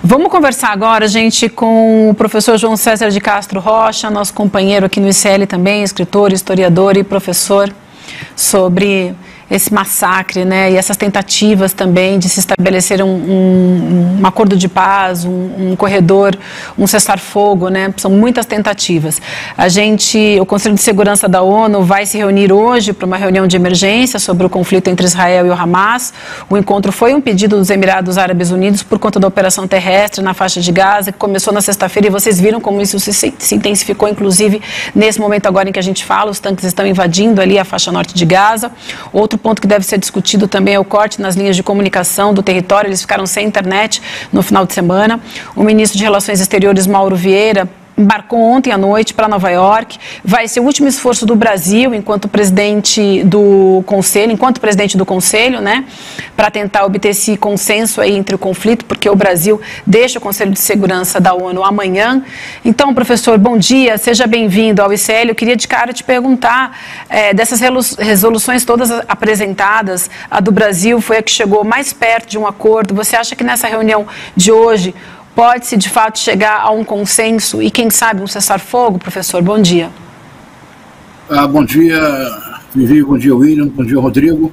Vamos conversar agora, gente, com o professor João César de Castro Rocha, nosso companheiro aqui no ICL também, escritor, historiador e professor, sobre esse massacre, né, e essas tentativas também de se estabelecer um acordo de paz, um corredor, um cessar-fogo, né, são muitas tentativas. O Conselho de Segurança da ONU vai se reunir hoje para uma reunião de emergência sobre o conflito entre Israel e o Hamas. O encontro foi um pedido dos Emirados Árabes Unidos por conta da operação terrestre na faixa de Gaza, que começou na sexta-feira, e vocês viram como isso se intensificou, inclusive nesse momento agora em que a gente fala, os tanques estão invadindo ali a faixa norte de Gaza. Outro ponto que deve ser discutido também é o corte nas linhas de comunicação do território. Eles ficaram sem internet no final de semana. O ministro de Relações Exteriores, Mauro Vieira, embarcou ontem à noite para Nova York. Vai ser o último esforço do Brasil enquanto presidente do Conselho, né, para tentar obter esse consenso aí entre o conflito, porque o Brasil deixa o Conselho de Segurança da ONU amanhã. Então, professor, bom dia, seja bem-vindo ao ICL. Eu queria de cara te perguntar, dessas resoluções todas apresentadas, a do Brasil foi a que chegou mais perto de um acordo. Você acha que nessa reunião de hoje pode-se, de fato, chegar a um consenso e, quem sabe, um cessar-fogo? Professor, bom dia. Bom dia, Vivi, bom dia, William, bom dia, Rodrigo.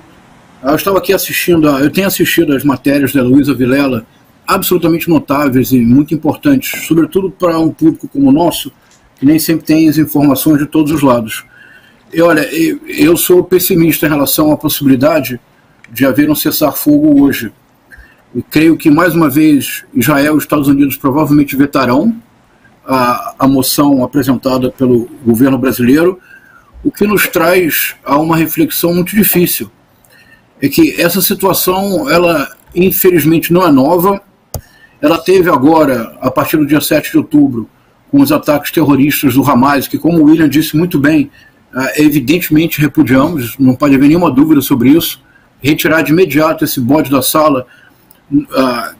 Eu estava aqui eu tenho assistido as matérias da Luísa Vilela, absolutamente notáveis e muito importantes, sobretudo para um público como o nosso, que nem sempre tem as informações de todos os lados. E, olha, eu sou pessimista em relação à possibilidade de haver um cessar-fogo hoje. Eu creio que, mais uma vez, Israel e os Estados Unidos provavelmente vetarão a moção apresentada pelo governo brasileiro, o que nos traz a uma reflexão muito difícil. É que essa situação, ela infelizmente não é nova. Ela teve agora, a partir do dia 7 de outubro, com os ataques terroristas do Hamas, que, como o William disse muito bem, evidentemente repudiamos, não pode haver nenhuma dúvida sobre isso. Retirar de imediato esse bode da sala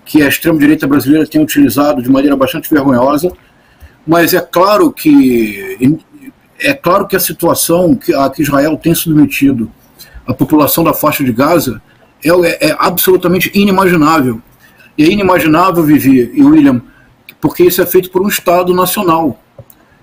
que a extrema-direita brasileira tem utilizado de maneira bastante vergonhosa, mas é claro que a situação a que Israel tem submetido a população da faixa de Gaza é absolutamente inimaginável. E é inimaginável, Vivi e William, porque isso é feito por um Estado nacional.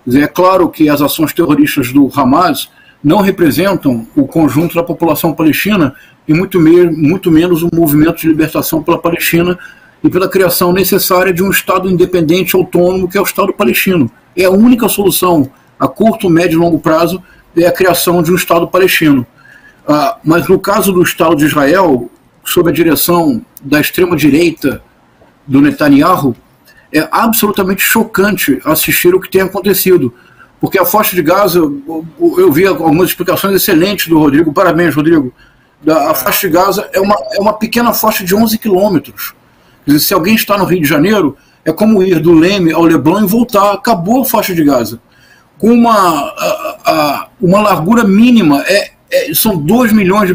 Quer dizer, é claro que as ações terroristas do Hamas não representam o conjunto da população palestina e muito menos o movimento de libertação pela Palestina e pela criação necessária de um Estado independente, autônomo, que é o Estado palestino. É a única solução a curto, médio e longo prazo é a criação de um Estado palestino. Mas no caso do Estado de Israel, sob a direção da extrema-direita do Netanyahu, é absolutamente chocante assistir o que tem acontecido. Porque a faixa de Gaza, eu vi algumas explicações excelentes do Rodrigo, parabéns, Rodrigo. A faixa de Gaza é uma pequena faixa de 11 quilômetros. Quer dizer, se alguém está no Rio de Janeiro, é como ir do Leme ao Leblon e voltar. Acabou a faixa de Gaza. Com uma largura mínima, são 2 milhões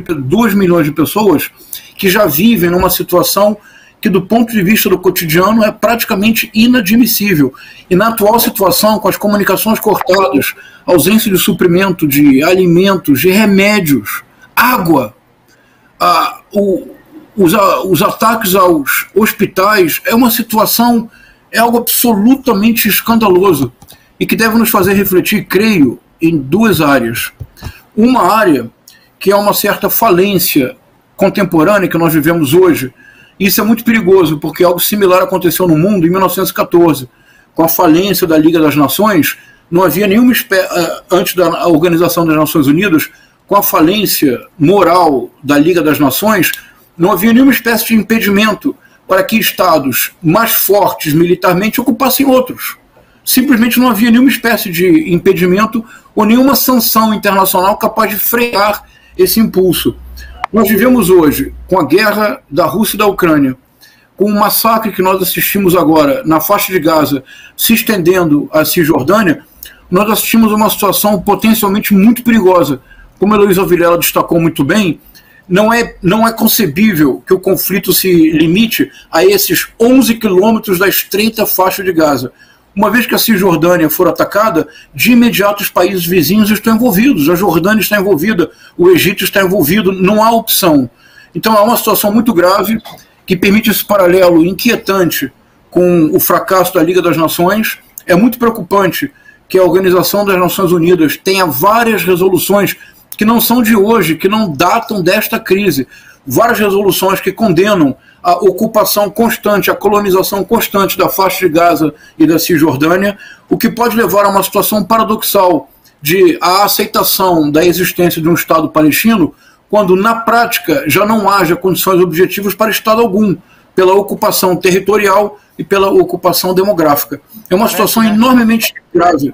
de pessoas que já vivem numa situação que, do ponto de vista do cotidiano, é praticamente inadmissível. E na atual situação, com as comunicações cortadas, ausência de suprimento de alimentos, de remédios, água, os ataques aos hospitais, é uma situação, é algo absolutamente escandaloso e que deve nos fazer refletir, creio, em duas áreas. Uma área que é uma certa falência contemporânea que nós vivemos hoje. Isso é muito perigoso, porque algo similar aconteceu no mundo em 1914, com a falência da Liga das Nações. Não havia nenhuma antes da Organização das Nações Unidas, com a falência moral da Liga das Nações, não havia nenhuma espécie de impedimento para que estados mais fortes militarmente ocupassem outros. Simplesmente não havia nenhuma espécie de impedimento ou nenhuma sanção internacional capaz de frear esse impulso. Nós vivemos hoje com a guerra da Rússia e da Ucrânia, com o massacre que nós assistimos agora na faixa de Gaza se estendendo à Cisjordânia. Nós assistimos a uma situação potencialmente muito perigosa. Como a Luísa Vilela destacou muito bem, não é concebível que o conflito se limite a esses 11 quilômetros da estreita faixa de Gaza. Uma vez que a Cisjordânia for atacada, de imediato os países vizinhos estão envolvidos, a Jordânia está envolvida, o Egito está envolvido, não há opção. Então é uma situação muito grave que permite esse paralelo inquietante com o fracasso da Liga das Nações. É muito preocupante que a Organização das Nações Unidas tenha várias resoluções que não são de hoje, que não datam desta crise. Várias resoluções que condenam a ocupação constante, a colonização constante da faixa de Gaza e da Cisjordânia, o que pode levar a uma situação paradoxal de a aceitação da existência de um Estado palestino, quando na prática já não haja condições objetivas para Estado algum, pela ocupação territorial e pela ocupação demográfica. É uma situação enormemente grave.